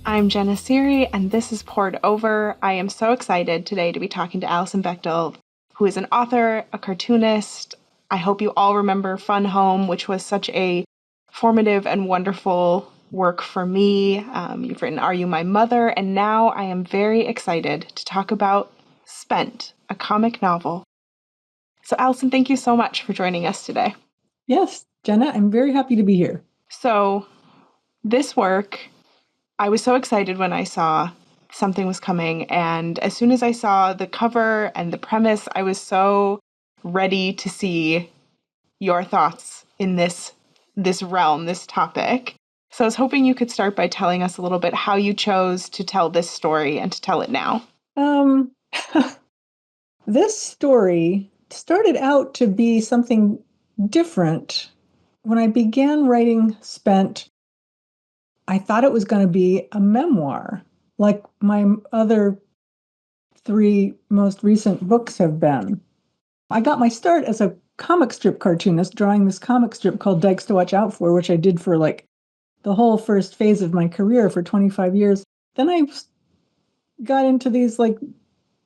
I'm Jenna Seery, and this is Poured Over. I am so excited today to be talking to Alison Bechdel, who is an author, a cartoonist. I hope you all remember Fun Home, which was such a formative and wonderful work for me. You've written Are You My Mother? And now I am very excited to talk about Spent, a comic novel. So Alison, thank you so much for joining us today. Yes, Jenna, I'm very happy to be here. So this work, I was so excited when I saw something was coming. And as soon as I saw the cover and the premise, I was so ready to see your thoughts in this realm, this topic. So I was hoping you could start by telling us a little bit how you chose to tell this story and to tell it now. This story started out to be something different. When I began writing Spent, I thought it was going to be a memoir, like my other 3 most recent books have been. I got my start as a comic strip cartoonist, drawing this comic strip called Dykes to Watch Out For, which I did for like the whole first phase of my career for 25 years. Then I got into these like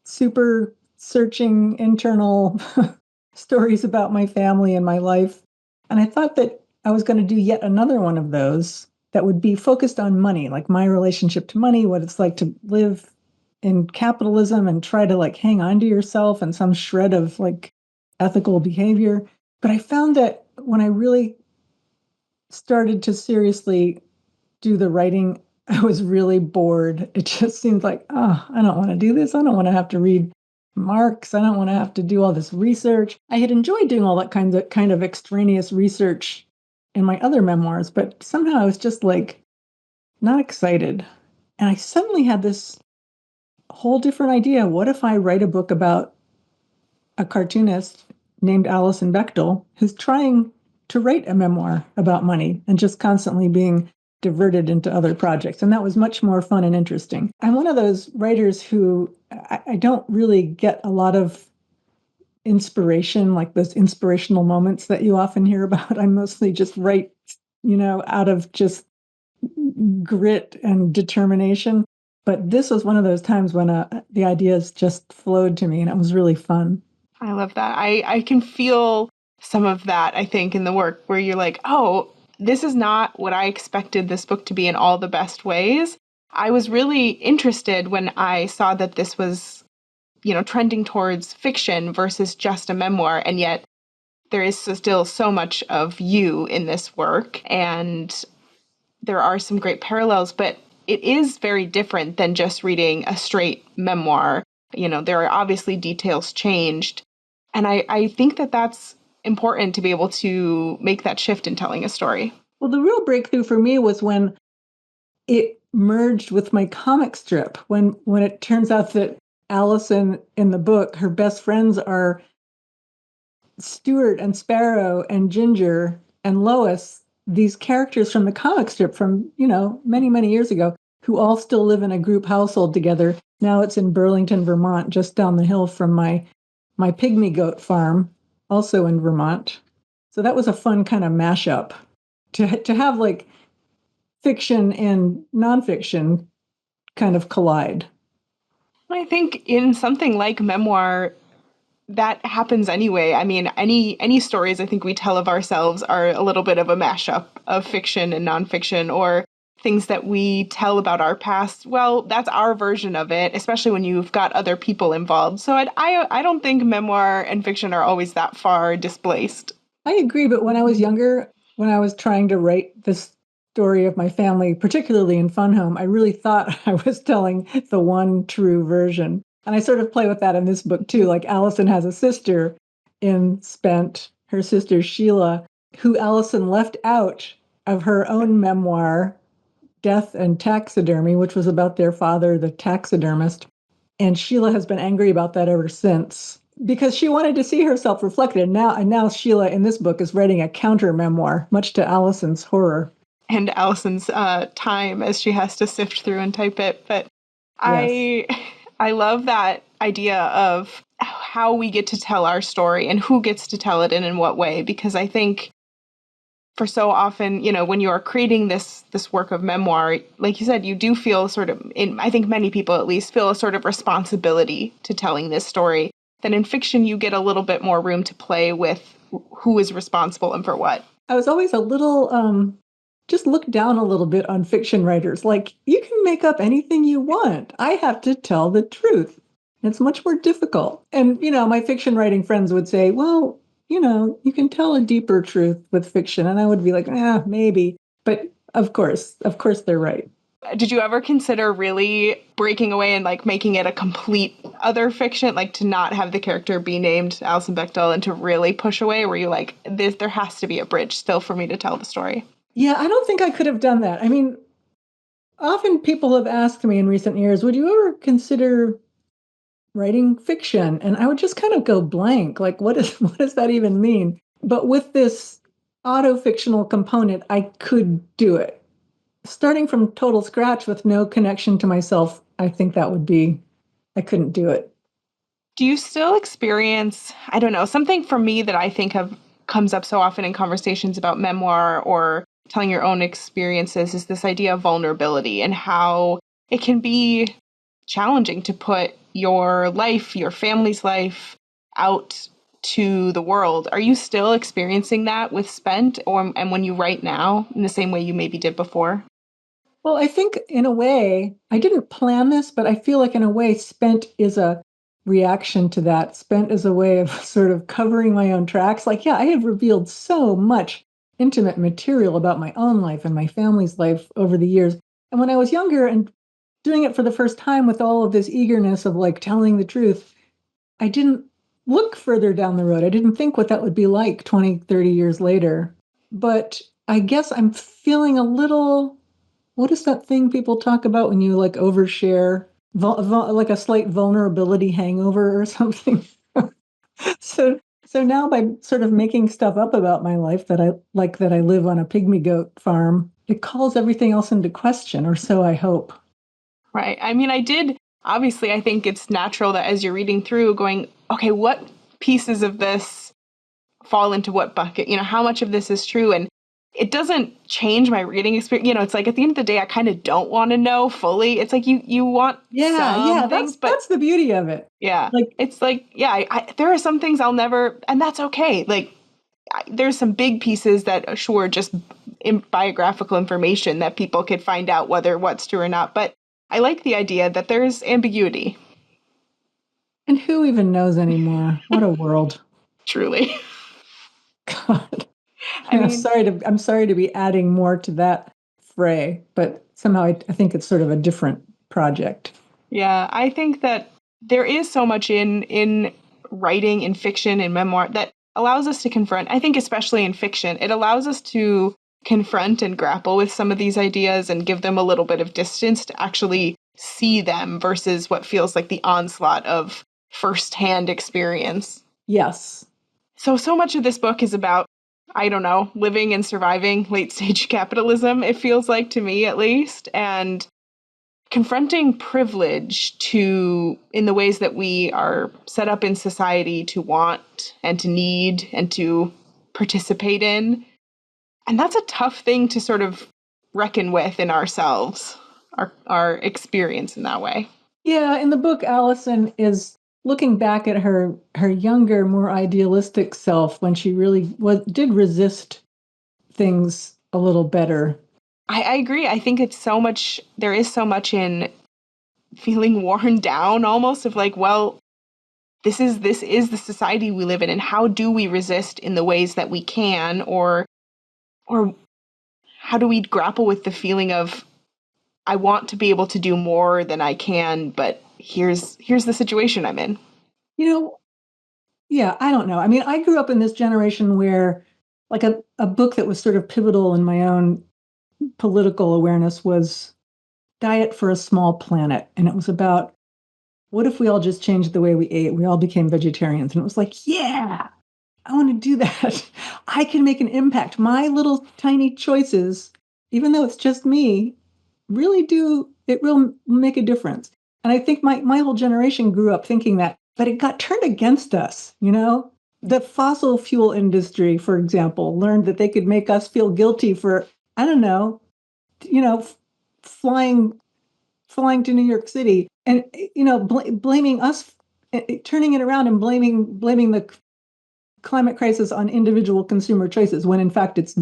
super searching internal stories about my family and my life. And I thought that I was going to do yet another one of those that would be focused on money, like my relationship to money, what it's like to live in capitalism and try to like hang on to yourself and some shred of like ethical behavior. But I found that when I really started to seriously do the writing, I was really bored. It just seemed like, oh, I don't want to do this. I don't want to have to read Marx. I don't want to have to do all this research. I had enjoyed doing all that kind of extraneous research in my other memoirs, but somehow I was just like not excited. And I suddenly had this whole different idea. What if I write a book about a cartoonist named Alison Bechdel who's trying to write a memoir about money and just constantly being diverted into other projects. And that was much more fun and interesting. I'm one of those writers who I don't really get a lot of inspiration, like those inspirational moments that you often hear about. I mostly just write, out of just grit and determination. But this was one of those times when the ideas just flowed to me and it was really fun. I love that. I can feel some of that, I think, in the work where you're like, oh, this is not what I expected this book to be in all the best ways. I was really interested when I saw that this was, trending towards fiction versus just a memoir. And yet there is still so much of you in this work. And there are some great parallels, but it is very different than just reading a straight memoir. There are obviously details changed. And I think that that's important to be able to make that shift in telling a story. Well, the real breakthrough for me was when it merged with my comic strip, when it turns out that Alison in the book, her best friends are Stuart and Sparrow and Ginger and Lois, these characters from the comic strip from, many, many years ago, who all still live in a group household together. Now it's in Burlington, Vermont, just down the hill from my pygmy goat farm, also in Vermont. So that was a fun kind of mashup to have like fiction and nonfiction kind of collide. I think in something like memoir, that happens anyway. I mean, any stories I think we tell of ourselves are a little bit of a mashup of fiction and nonfiction, or things that we tell about our past. Well, that's our version of it, especially when you've got other people involved. So I don't think memoir and fiction are always that far displaced. I agree, but when I was younger, when I was trying to write this story of my family, particularly in Fun Home, I really thought I was telling the one true version. And I sort of play with that in this book too. Like Alison has a sister in Spent, her sister Sheila, who Alison left out of her own memoir, Death and Taxidermy, which was about their father, the taxidermist. And Sheila has been angry about that ever since because she wanted to see herself reflected. And now Sheila in this book is writing a counter memoir, much to Alison's horror. And Alison's time as she has to sift through and type it. But yes. I love that idea of how we get to tell our story and who gets to tell it and in what way, because I think for so often, when you are creating this work of memoir, like you said, you do feel sort of, I think many people at least feel a sort of responsibility to telling this story. Then in fiction, you get a little bit more room to play with who is responsible and for what. I was always a little just look down a little bit on fiction writers. Like, you can make up anything you want. I have to tell the truth. It's much more difficult. And, my fiction writing friends would say, well, you can tell a deeper truth with fiction. And I would be like, maybe. But of course, they're right. Did you ever consider really breaking away and like making it a complete other fiction, like to not have the character be named Alison Bechdel and to really push away? Were you like, there has to be a bridge still for me to tell the story? Yeah, I don't think I could have done that. I mean, often people have asked me in recent years, would you ever consider writing fiction? And I would just kind of go blank. Like, what does that even mean? But with this auto-fictional component, I could do it. Starting from total scratch with no connection to myself, I think I couldn't do it. Do you still experience, I don't know, something for me that I think comes up so often in conversations about memoir or telling your own experiences is this idea of vulnerability and how it can be challenging to put your life, your family's life out to the world. Are you still experiencing that with Spent and when you write now in the same way you maybe did before? Well, I think in a way, I didn't plan this, but I feel like in a way, Spent is a reaction to that. Spent is a way of sort of covering my own tracks. Like, yeah, I have revealed so much intimate material about my own life and my family's life over the years. And when I was younger and doing it for the first time with all of this eagerness of like telling the truth, I didn't look further down the road. I didn't think what that would be like 20, 30 years later. But I guess I'm feeling a little, what is that thing people talk about when you like overshare, like a slight vulnerability hangover or something? So now by sort of making stuff up about my life that I live on a pygmy goat farm, it calls everything else into question, or so I hope. Right. I mean, obviously, I think it's natural that as you're reading through going, okay, what pieces of this fall into what bucket? How much of this is true? And it doesn't change my reading experience. It's like at the end of the day, I kind of don't want to know fully. It's like you want Yeah, some things, but that's the beauty of it. yeah, Like, it's like, yeah, there are some things I'll never, and that's okay. Like there's some big pieces that sure just biographical information that people could find out whether what's true or not. But I like the idea that there's ambiguity. and who even knows anymore? What a world. Truly. God. I mean, I'm sorry to be adding more to that fray, but somehow I think it's sort of a different project. yeah, I think that there is so much in writing, in fiction, in memoir that allows us to confront. I think especially in fiction, it allows us to confront and grapple with some of these ideas and give them a little bit of distance to actually see them versus what feels like the onslaught of firsthand experience. Yes. So much of this book is about, I don't know, living and surviving late stage capitalism, it feels like to me at least, and confronting privilege in the ways that we are set up in society to want and to need and to participate in. And that's a tough thing to sort of reckon with in ourselves, our experience in that way. Yeah, in the book, Allison is looking back at her younger, more idealistic self when she really did resist things a little better. I agree. I think there is so much in feeling worn down almost of like, well, this is the society we live in, and how do we resist in the ways that we can, or how do we grapple with the feeling of I want to be able to do more than I can, but here's the situation I'm in. You know, yeah, I don't know. I mean, I grew up in this generation where like a book that was sort of pivotal in my own political awareness was Diet for a Small Planet. And it was about what if we all just changed the way we ate? We all became vegetarians. And it was like, yeah, I want to do that. I can make an impact. My little tiny choices, even though it's just me, it will make a difference. And I think my whole generation grew up thinking that, but it got turned against us, you know? The fossil fuel industry, for example, learned that they could make us feel guilty for, I don't know, you know, flying flying to New York City and blaming us, turning it around and blaming the climate crisis on individual consumer choices when in fact it's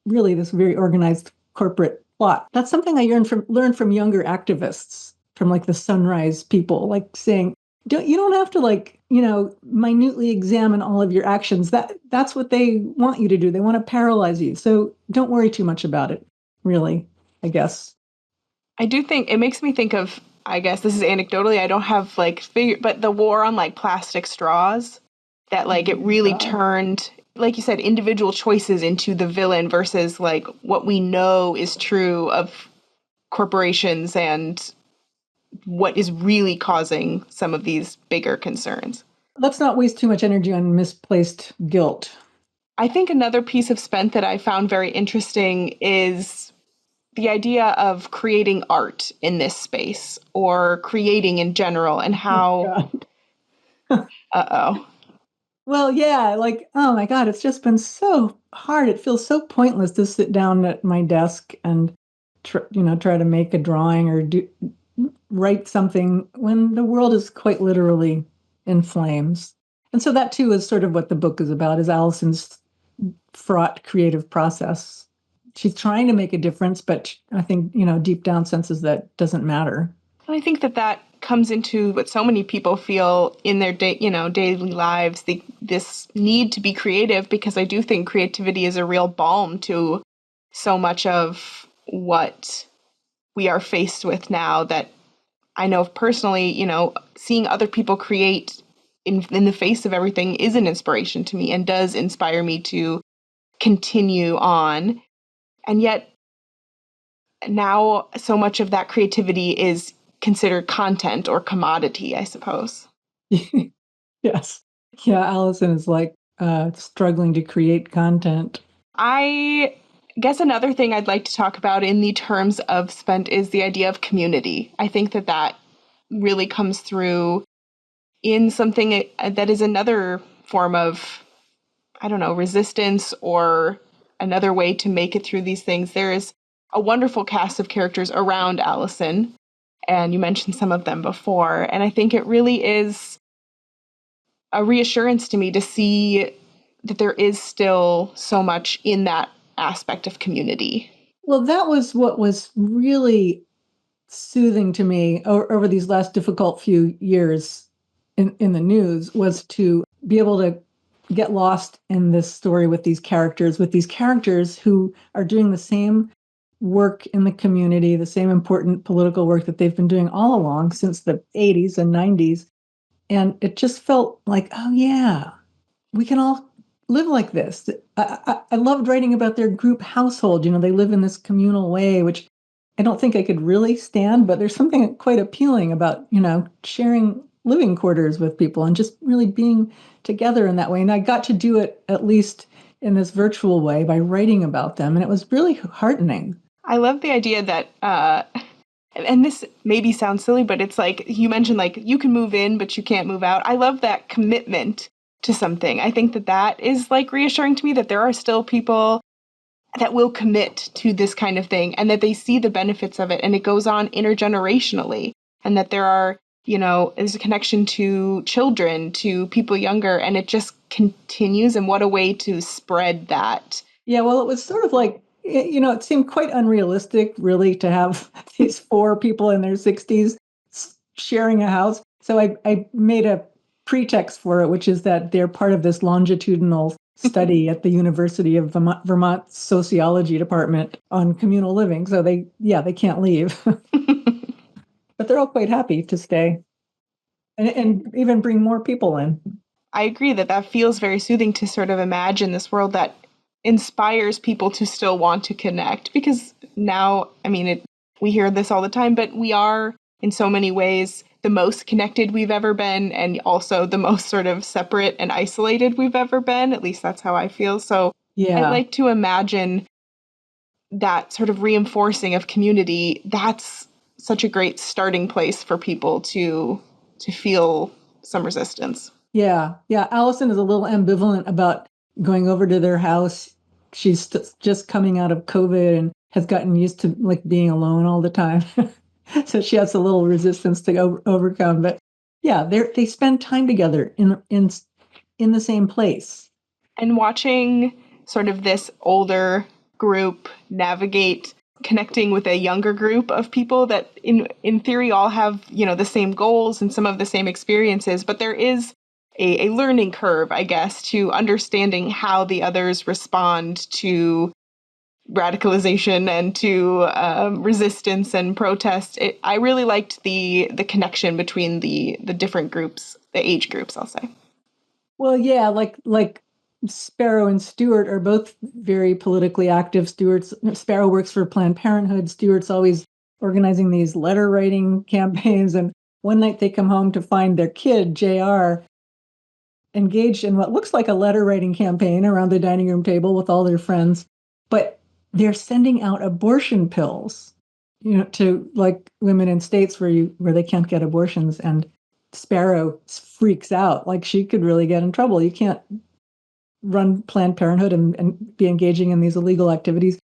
really this very organized corporate plot. That's something I learned from younger activists, from like the Sunrise people, like saying, you don't have to minutely examine all of your actions. That's what they want you to do. They want to paralyze you. So don't worry too much about it, really, I guess. I do think it makes me think of, I guess this is anecdotally, I don't have like figure, but the war on like plastic straws, that like it really turned, like you said, individual choices into the villain versus like what we know is true of corporations and what is really causing some of these bigger concerns. Let's not waste too much energy on misplaced guilt. I think another piece of Spent that I found very interesting is the idea of creating art in this space or creating in general and Oh, how, God. uh-oh. Well, yeah, like, oh my God, it's just been so hard. It feels so pointless to sit down at my desk and try to make a drawing or write something when the world is quite literally in flames. And so that too is sort of what the book is about, is Alison's fraught creative process. She's trying to make a difference, but I think, deep down senses that doesn't matter. And I think that that comes into what so many people feel in their daily lives, this need to be creative, because I do think creativity is a real balm to so much of what we are faced with now. That I know personally, seeing other people create in the face of everything is an inspiration to me and does inspire me to continue on. And yet now so much of that creativity is considered content or commodity, I suppose. Yes. Yeah, Allison is like struggling to create content. I guess another thing I'd like to talk about in the terms of Spent is the idea of community. I think that that really comes through in something that is another form of, I don't know, resistance or another way to make it through these things. There is a wonderful cast of characters around Allison, and you mentioned some of them before. And I think it really is a reassurance to me to see that there is still so much in that aspect of community. Well, that was what was really soothing to me over these last difficult few years in the news, was to be able to get lost in this story with these characters who are doing the same work in the community, the same important political work that they've been doing all along since the 80s and 90s. And it just felt like, oh, yeah, we can all live like this. I loved writing about their group household. They live in this communal way, which I don't think I could really stand, but there's something quite appealing about, sharing living quarters with people and just really being together in that way. And I got to do it at least in this virtual way by writing about them. And it was really heartening. I love the idea that, and this maybe sounds silly, but it's like you mentioned, like you can move in, but you can't move out. I love that commitment to something. I think that that is like reassuring to me that there are still people that will commit to this kind of thing and that they see the benefits of it and it goes on intergenerationally, and that there are, there's a connection to children, to people younger, and it just continues. And what a way to spread that. Yeah, well, it was sort of like, it seemed quite unrealistic, really, to have these four people in their 60s sharing a house. So I made a pretext for it, which is that they're part of this longitudinal study at the University of Vermont Sociology Department on communal living. So they can't leave. But they're all quite happy to stay and even bring more people in. I agree that that feels very soothing to sort of imagine this world that inspires people to still want to connect, because now, I mean, we hear this all the time, but we are in so many ways the most connected we've ever been, and also the most sort of separate and isolated we've ever been. At least that's how I feel. So I Yeah. like to imagine that sort of reinforcing of community. That's such a great starting place for people to feel some resistance. Yeah, yeah. Allison is a little ambivalent about going over to their house. She's just coming out of COVID and has gotten used to like being alone all the time. So she has a little resistance to overcome. But yeah, they spend time together in the same place. And watching sort of this older group navigate connecting with a younger group of people that in theory all have, you know, the same goals and some of the same experiences, but there is a learning curve, I guess, to understanding how the others respond to radicalization and to resistance and protest. I really liked the connection between the different groups, the age groups, I'll say. Well, yeah, like Sparrow and Stewart are both very politically active. Sparrow works for Planned Parenthood. Stewart's always organizing these letter writing campaigns. And one night they come home to find their kid, JR, engaged in what looks like a letter writing campaign around the dining room table with all their friends. But they're sending out abortion pills, to like women in states where they can't get abortions. And Sparrow freaks out. Like she could really get in trouble. You can't run Planned Parenthood and be engaging in these illegal activities.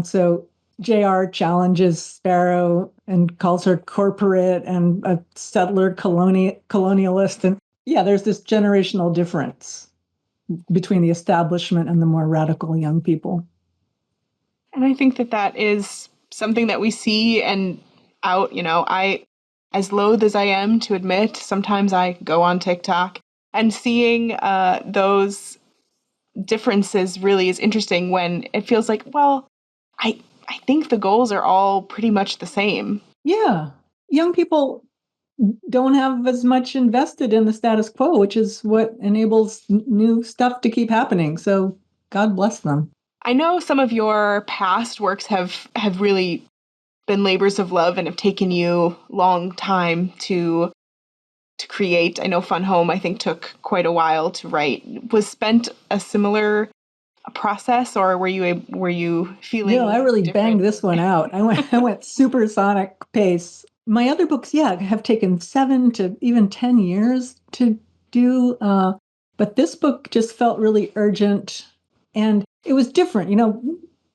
So JR challenges Sparrow and calls her corporate and a settler colonialist. And yeah, there's this generational difference between the establishment and the more radical young people. And I think that is something that we see and out, you know, as loath as I am to admit, sometimes I go on TikTok and seeing those differences really is interesting when it feels like, well, I think the goals are all pretty much the same. Yeah. Young people don't have as much invested in the status quo, which is what enables new stuff to keep happening. So God bless them. I know some of your past works have really been labors of love and have taken you long time to create. I know Fun Home I think took quite a while to write. Was Spent a similar process, or were you No, I feeling really banged different? this one out. I went supersonic pace. My other books, yeah, have taken 7 to even 10 years to do. But this book just felt really urgent and it was different.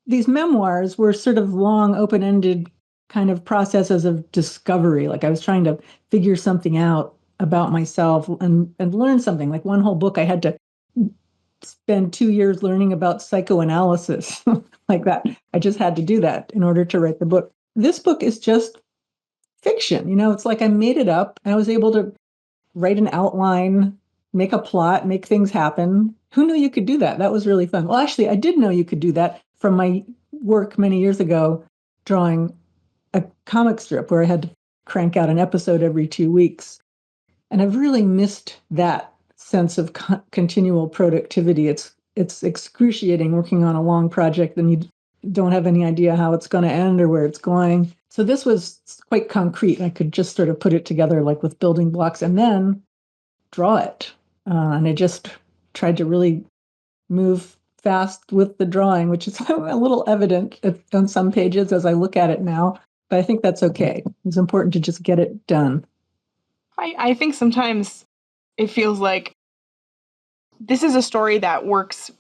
These memoirs were sort of long, open-ended kind of processes of discovery. Like I was trying to figure something out about myself and learn something. Like one whole book I had to spend 2 years learning about psychoanalysis like that. I just had to do that in order to write the book. This book is just fiction. It's like I made it up. I was able to write an outline, make a plot, make things happen. Who knew you could do that? That was really fun. Well, actually, I did know you could do that from my work many years ago, drawing a comic strip where I had to crank out an episode every 2 weeks. And I've really missed that sense of continual productivity. It's excruciating working on a long project and you don't have any idea how it's going to end or where it's going. So this was quite concrete. I could just sort of put it together like with building blocks and then draw it. And I just tried to really move fast with the drawing, which is a little evident on some pages as I look at it now. But I think that's okay. It's important to just get it done. I think sometimes it feels like this is a story that works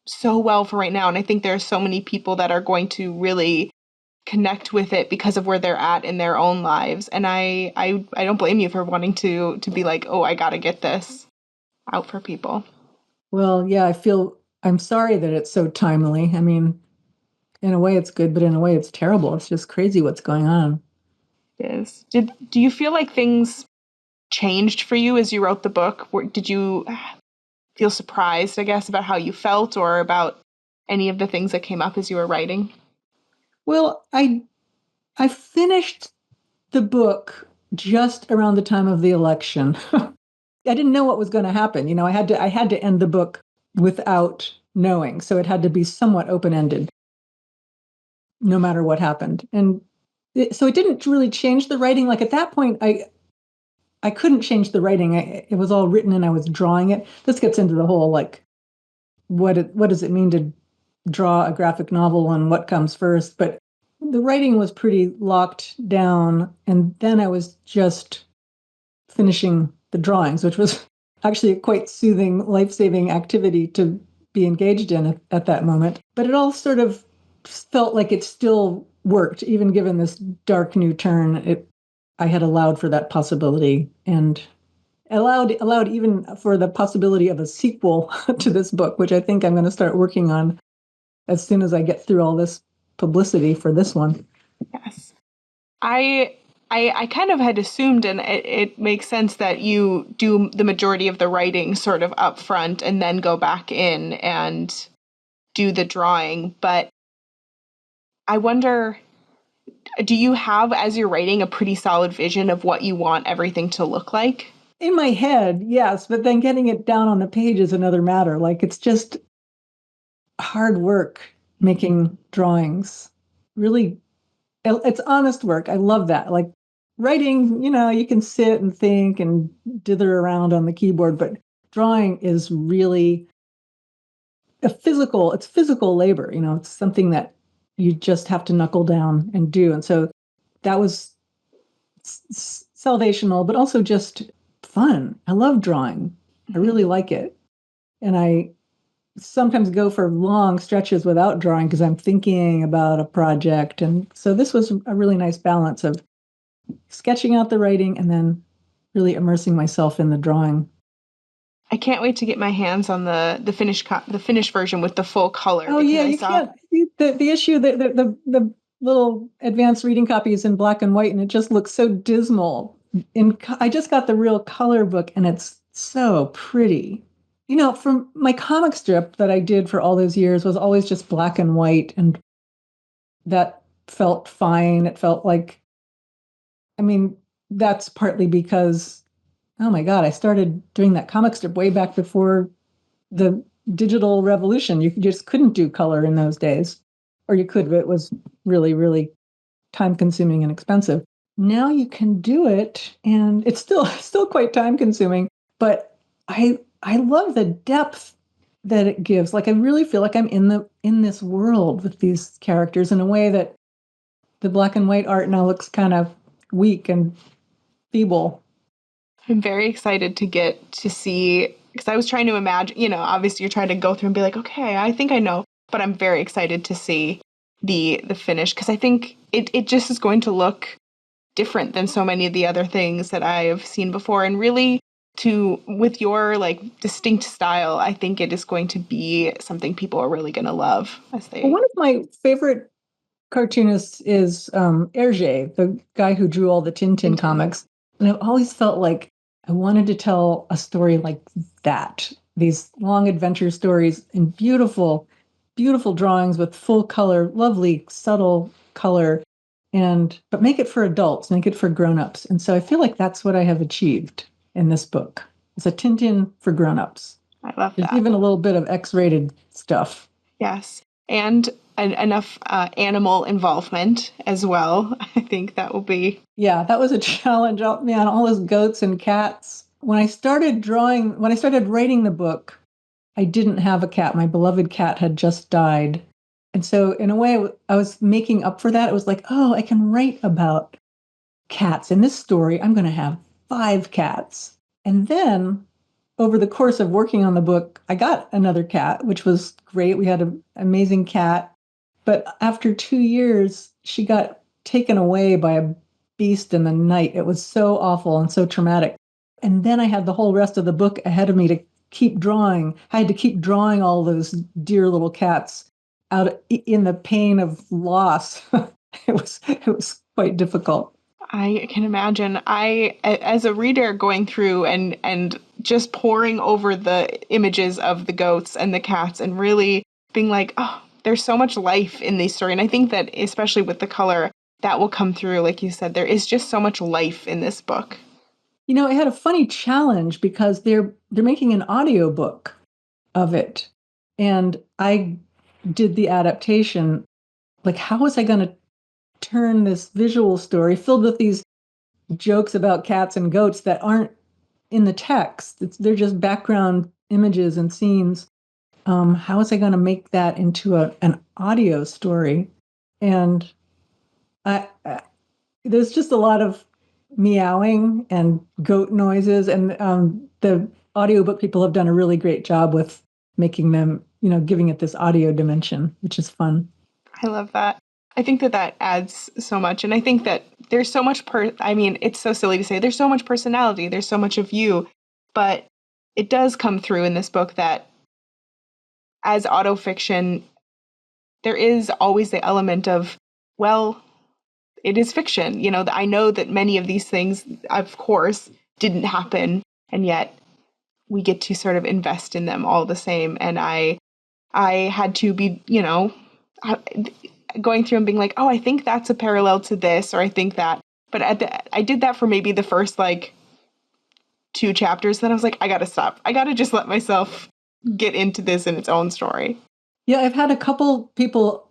so well for right now. And I think there are so many people that are going to really connect with it because of where they're at in their own lives. And I don't blame you for wanting to be like, oh, I gotta get this out for people. Well, yeah, I'm sorry that it's so timely. I mean, in a way it's good, but in a way it's terrible. It's just crazy what's going on. It is. Do you feel like things changed for you as you wrote the book? Did you feel surprised, I guess, about how you felt or about any of the things that came up as you were writing? Well, I finished the book just around the time of the election. I didn't know what was going to happen. I had to end the book without knowing. So it had to be somewhat open-ended no matter what happened. And so it didn't really change the writing. Like at that point, I couldn't change the writing. It was all written and I was drawing it. This gets into the whole like what does it mean to draw a graphic novel and what comes first? But the writing was pretty locked down, and then I was just finishing the drawings, which was actually a quite soothing, life-saving activity to be engaged in at that moment. But it all sort of felt like it still worked, even given this dark new turn. I had allowed for that possibility and allowed even for the possibility of a sequel to this book, which I think I'm going to start working on as soon as I get through all this publicity for this one. Yes. I I kind of had assumed, and it makes sense that you do the majority of the writing sort of up front and then go back in and do the drawing. But I wonder, do you have, as you're writing, a pretty solid vision of what you want everything to look like? In my head, yes, but then getting it down on the page is another matter. Like it's just hard work making drawings. Really, it's honest work. I love that. Like writing, you can sit and think and dither around on the keyboard, but drawing is really it's physical labor. It's something that you just have to knuckle down and do. And so that was salvational, but also just fun. I love drawing. I really like it. And I sometimes go for long stretches without drawing because I'm thinking about a project. And so this was a really nice balance of sketching out the writing and then really immersing myself in the drawing. I can't wait to get my hands on the finished version with the full color. Oh because yeah, I you saw can't. The issue the little advanced reading copy is in black and white, and it just looks so dismal. I just got the real color book, and it's so pretty. From my comic strip that I did for all those years was always just black and white, and that felt fine. It felt like, I mean, that's partly because, oh my God, I started doing that comic strip way back before the digital revolution. You just couldn't do color in those days, or you could, but it was really, really time consuming and expensive. Now you can do it, and it's still quite time consuming, but I love the depth that it gives. Like I really feel like I'm in this world with these characters in a way that the black and white art now looks kind of weak and feeble. I'm very excited to get to see, because I was trying to imagine, obviously you're trying to go through and be like, okay, I think I know, but I'm very excited to see the finish because I think it just is going to look different than so many of the other things that I have seen before. And really, with your like distinct style, I think it is going to be something people are really going to love as Well, they. one of my favorite cartoonist is Hergé, the guy who drew all the Tintin Tintin. comics. And I've always felt like I wanted to tell a story like that. These long adventure stories in beautiful, beautiful drawings with full color, lovely, subtle color, but make it for adults, make it for grown-ups. And so I feel like that's what I have achieved in this book. It's a Tintin for grown-ups. I love There's that. even a little bit of X-rated stuff. Yes. And enough animal involvement as well. I think that will be. Yeah, that was a challenge. Oh, man, all those goats and cats. When I started writing the book, I didn't have a cat. My beloved cat had just died. And so, in a way, I was making up for that. It was like, oh, I can write about cats. In this story, I'm going to have 5 cats. And then, over the course of working on the book, I got another cat, which was great. We had an amazing cat. But after 2 years, she got taken away by a beast in the night. It was so awful and so traumatic. And then I had the whole rest of the book ahead of me to keep drawing. I had to keep drawing all those dear little cats out in the pain of loss. It was quite difficult. I can imagine. As a reader, going through and just poring over the images of the goats and the cats, and really being like, oh, there's so much life in this story. And I think that especially with the color, that will come through. Like you said, there is just so much life in this book. I had a funny challenge because they're making an audiobook of it. And I did the adaptation. Like, how was I going to turn this visual story filled with these jokes about cats and goats that aren't in the text? They're just background images and scenes. How was I going to make that into an audio story? And there's just a lot of meowing and goat noises, and the audiobook people have done a really great job with making them, giving it this audio dimension, which is fun. I love that. I think that that adds so much. And I think that there's so much I mean, it's so silly to say there's so much personality, there's so much of you, but it does come through in this book that as autofiction, there is always the element of, well, it is fiction. I know that many of these things, of course, didn't happen, and yet we get to sort of invest in them all the same. And I had to be, going through and being like, oh, I think that's a parallel to this, or I think that. But I did that for maybe the first like 2 chapters. Then I was like, I got to stop. I got to just let myself get into this in its own story. Yeah, I've had a couple people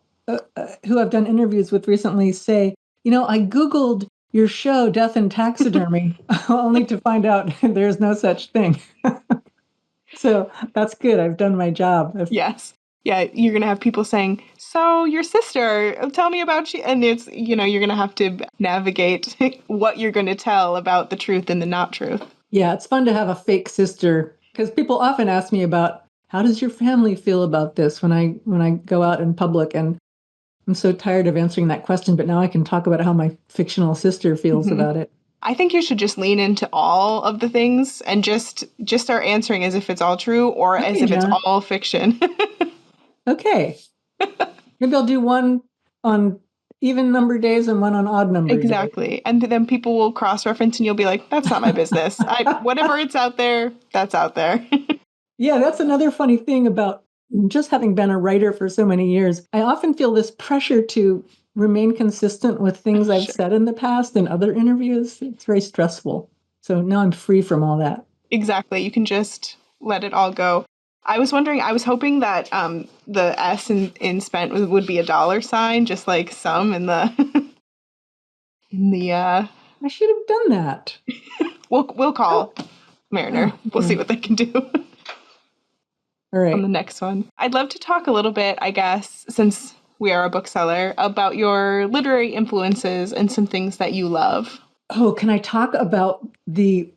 who I've done interviews with recently say, I Googled your show, Death and Taxidermy, only to find out there's no such thing. So that's good. I've done my job. Yes. Yeah, you're going to have people saying, so your sister, tell me about you. And it's, you're going to have to navigate what you're going to tell about the truth and the not truth. Yeah, it's fun to have a fake sister, because people often ask me about, how does your family feel about this when I go out in public? And I'm so tired of answering that question, but now I can talk about how my fictional sister feels about it. I think you should just lean into all of the things and just start answering as if it's all true or as if Jenna. it's all fiction. Okay. Maybe I'll do one on even number days and one on odd number days. Exactly. And then people will cross-reference and you'll be like, that's not my business. Whatever it's out there, that's out there. Yeah, that's another funny thing about just having been a writer for so many years. I often feel this pressure to remain consistent with things I've said in the past in other interviews. It's very stressful. So now I'm free from all that. Exactly. You can just let it all go. I was hoping that the S in spent would be a $, just like some in the I should have done that. We'll call Mariner. We'll see what they can do. All right. On the next one. I'd love to talk a little bit, I guess, since we are a bookseller, about your literary influences and some things that you love. Oh, can I talk about the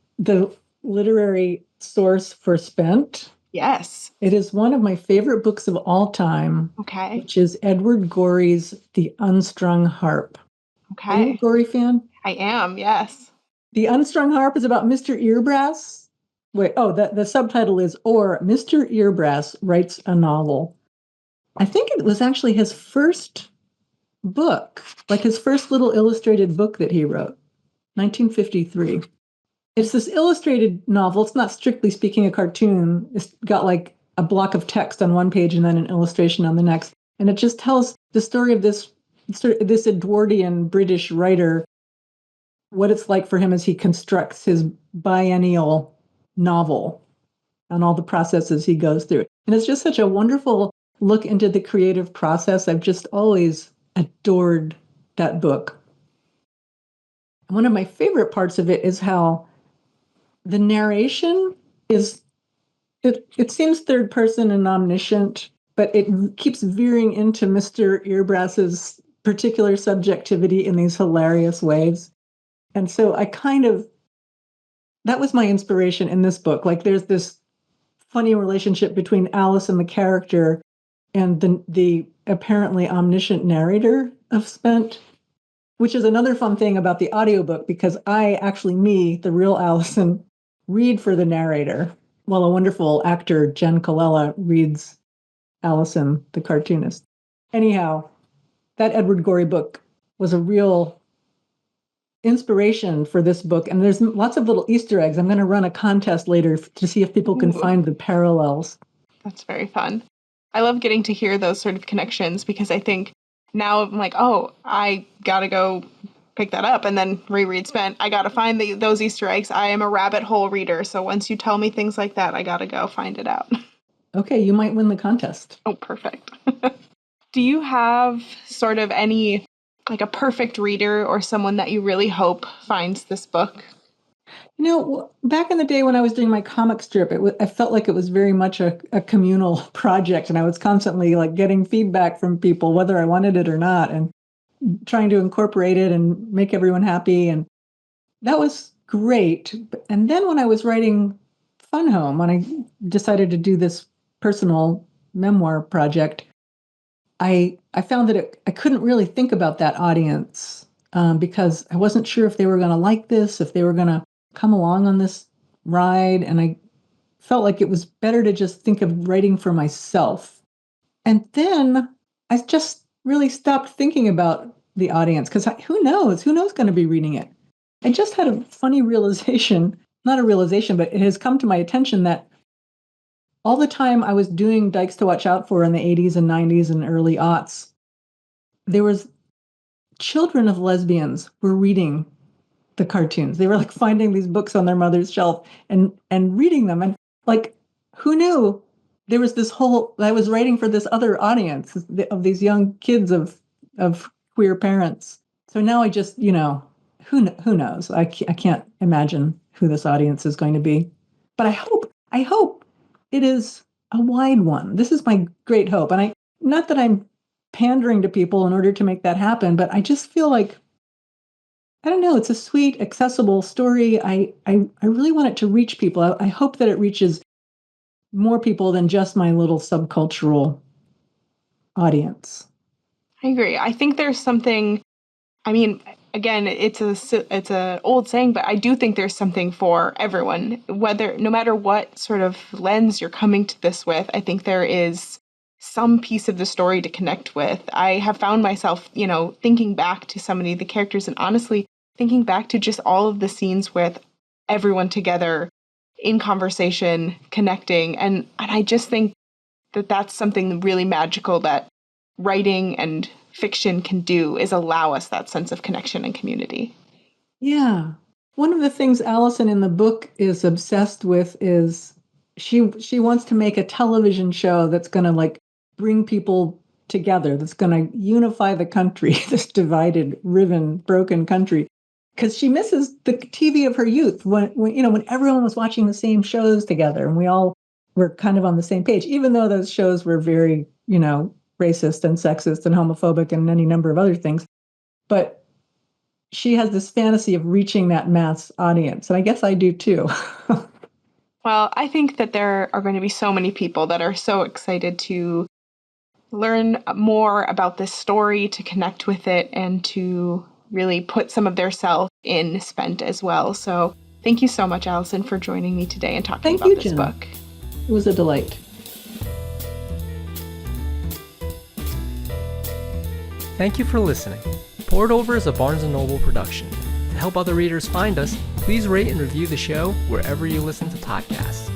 literary source for Spent? Yes. It is one of my favorite books of all time. Okay. Which is Edward Gorey's The Unstrung Harp. Okay. Are you a Gorey fan? I am, yes. The Unstrung Harp is about Mr. Earbrass. Wait, the subtitle is Or Mr. Earbrass Writes a Novel. I think it was actually his first book, like his first little illustrated book that he wrote, 1953. It's this illustrated novel. It's not strictly speaking a cartoon. It's got like a block of text on one page and then an illustration on the next. And it just tells the story of this Edwardian British writer, what it's like for him as he constructs his biennial novel and all the processes he goes through. And it's just such a wonderful look into the creative process. I've just always adored that book. One of my favorite parts of it is how the narration is, it seems third person and omniscient, but it keeps veering into Mr. Earbrass's particular subjectivity in these hilarious ways. And so that was my inspiration in this book. Like there's this funny relationship between Alison, the character, and the apparently omniscient narrator of Spent, which is another fun thing about the audiobook, because the real Alison, read for the narrator, while a wonderful actor, Jen Colella, reads Alison, the cartoonist. Anyhow, that Edward Gorey book was a real inspiration for this book. And there's lots of little Easter eggs. I'm going to run a contest later to see if people can find the parallels. That's very fun. I love getting to hear those sort of connections, because I think now I'm like, oh, I got to go pick that up and then reread Spent. I got to find those Easter eggs. I am a rabbit hole reader. So once you tell me things like that, I got to go find it out. Okay, you might win the contest. Oh, perfect. Do you have sort of any, like a perfect reader or someone that you really hope finds this book? Back in the day when I was doing my comic strip, I felt like it was very much a communal project, and I was constantly like getting feedback from people, whether I wanted it or not, and trying to incorporate it and make everyone happy. And that was great. And then when I was writing fun home, when I decided to do this personal memoir project, I found that I couldn't really think about that audience because I wasn't sure if they were going to like this, if they were going to come along on this ride. And I felt like it was better to just think of writing for myself. And then I just really stopped thinking about the audience because who knows? Who knows going to be reading it? I just had a funny realization, not a realization, but it has come to my attention that all the time I was doing Dykes to Watch Out For in the 80s and 90s and early aughts, there was children of lesbians were reading the cartoons. They were like finding these books on their mother's shelf and reading them. And like, who knew there was this whole, I was writing for this other audience of these young kids of queer parents. So now I just, who knows? I can't imagine who this audience is going to be. But I hope it is a wide one. This is my great hope. And not that I'm pandering to people in order to make that happen, but I just feel like, I don't know, it's a sweet, accessible story. I really want it to reach people. I hope that it reaches more people than just my little subcultural audience. I agree. I think there's something, I mean, again, it's a old saying, but I do think there's something for everyone, no matter what sort of lens you're coming to this with. I think there is some piece of the story to connect with. I have found myself, thinking back to so many of the characters and honestly thinking back to just all of the scenes with everyone together in conversation, connecting. And I just think that that's something really magical that writing and fiction can do, is allow us that sense of connection and community. Yeah. One of the things Alison in the book is obsessed with is she wants to make a television show that's going to like bring people together, that's going to unify the country, this divided, riven, broken country. Because she misses the TV of her youth when everyone was watching the same shows together and we all were kind of on the same page, even though those shows were very, racist and sexist and homophobic and any number of other things. But she has this fantasy of reaching that mass audience. And I guess I do too. Well, I think that there are going to be so many people that are so excited to learn more about this story, to connect with it, and to really put some of their self in Spent as well. So thank you so much, Alison, for joining me today and talking about this Jenna. book. It was a delight. Thank you for listening. Poured Over is a Barnes & Noble production. To help other readers find us, please rate and review the show wherever you listen to podcasts.